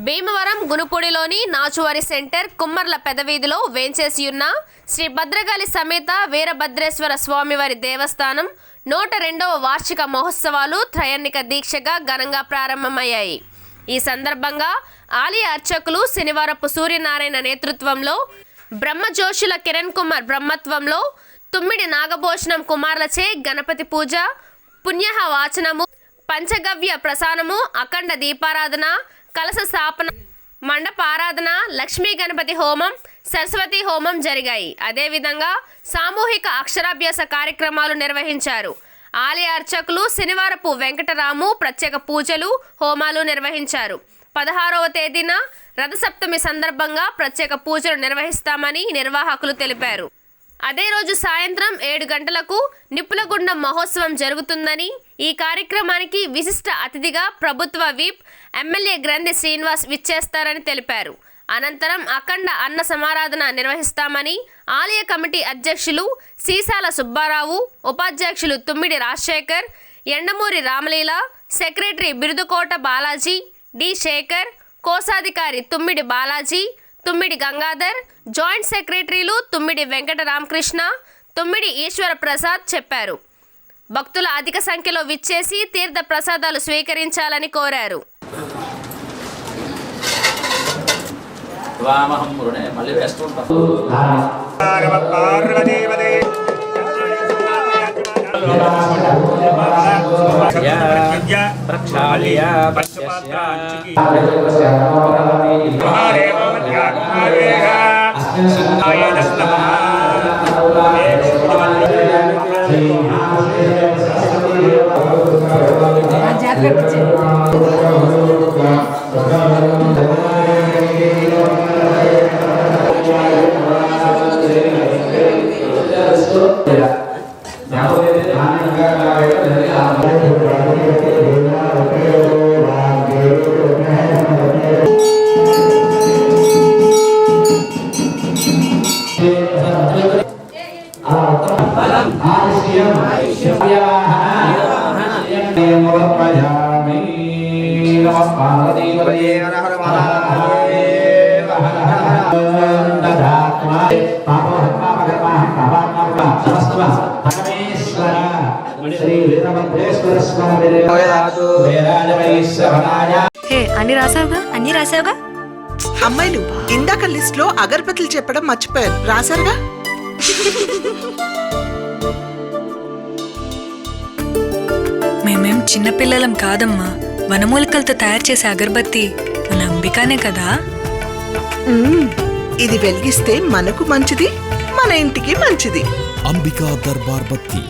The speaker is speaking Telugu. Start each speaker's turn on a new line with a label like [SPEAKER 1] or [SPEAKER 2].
[SPEAKER 1] భీమవరం గునుపూడిలోని నాచువారి సెంటర్ కుమ్మర్ల పెదవీధిలో వేంచేసియున్న శ్రీ భద్రకాళి సమేత వీరభద్రేశ్వర స్వామివారి దేవస్థానం 102వ వార్షిక మహోత్సవాలు త్రయాణిక దీక్షగా ఘనంగా ప్రారంభమయ్యాయి. ఈ సందర్భంగా ఆలయ అర్చకులు శనివారపు సూర్యనారాయణ నేతృత్వంలో, బ్రహ్మజోషుల కిరణ్ కుమార్ బ్రహ్మత్వంలో, తుమ్మిడి నాగభూషణం కుమార్లచే గణపతి పూజ, పుణ్యహ వాచనము, పంచగవ్య ప్రసానము, అఖండ దీపారాధన, కలశ స్థాపన, మండపారాధన, లక్ష్మీ గణపతి హోమం, సరస్వతి హోమం జరిగాయి. అదేవిధంగా సామూహిక అక్షరాభ్యాస కార్యక్రమాలు నిర్వహించారు. ఆలయ అర్చకులు శనివారపు వెంకటరాము ప్రత్యేక పూజలు, హోమాలు నిర్వహించారు. 16వ తేదీన రథసప్తమి సందర్భంగా ప్రత్యేక పూజలు నిర్వహిస్తామని నిర్వాహకులు తెలిపారు. అదే రోజు సాయంత్రం 7 గంటలకు నిప్పులగుండం మహోత్సవం జరుగుతుందని, ఈ కార్యక్రమానికి విశిష్ట అతిథిగా ప్రభుత్వ విప్ ఎమ్మెల్యే గ్రంథి శ్రీనివాస్ విచ్చేస్తారని తెలిపారు. అనంతరం అఖండ అన్న సమారాధన నిర్వహిస్తామని ఆలయ కమిటీ అధ్యక్షులు సీసాల సుబ్బారావు, ఉపాధ్యక్షులు తుమ్మిడి రాజశేఖర్, ఎండమూరి రామలీల, సెక్రటరీ బిరుదుకోట బాలాజీ, డి శేఖర్, కోశాధికారి తుమ్మిడి బాలాజీ, తుమ్మిడి గంగాధర్, జాయింట్ సెక్రటరీలు తుమ్మిడి వెంకట రామకృష్ణ, తుమ్మిడి ఈశ్వర ప్రసాద్ చెప్పారు. భక్తులు అధిక సంఖ్యలో విచ్చేసి తీర్థ ప్రసాదాలు స్వీకరించాలని కోరారు.
[SPEAKER 2] అన్ని రాసావుగా?
[SPEAKER 3] అమ్మాయిలు ఇందాక లిస్ట్ లో అగరబత్తులు చెప్పడం మర్చిపోయారు. రాసారుగా?
[SPEAKER 2] మేమేం చిన్నపిల్లలం కాదమ్మా. వనమూలికలతో తయారు చేసే అగరబత్తి మన అంబికానే కదా.
[SPEAKER 3] ఇది వెలిగిస్తే మనకు మంచిది, మన ఇంటికి మంచిది.
[SPEAKER 4] అంబికా దర్బార్ బత్తి.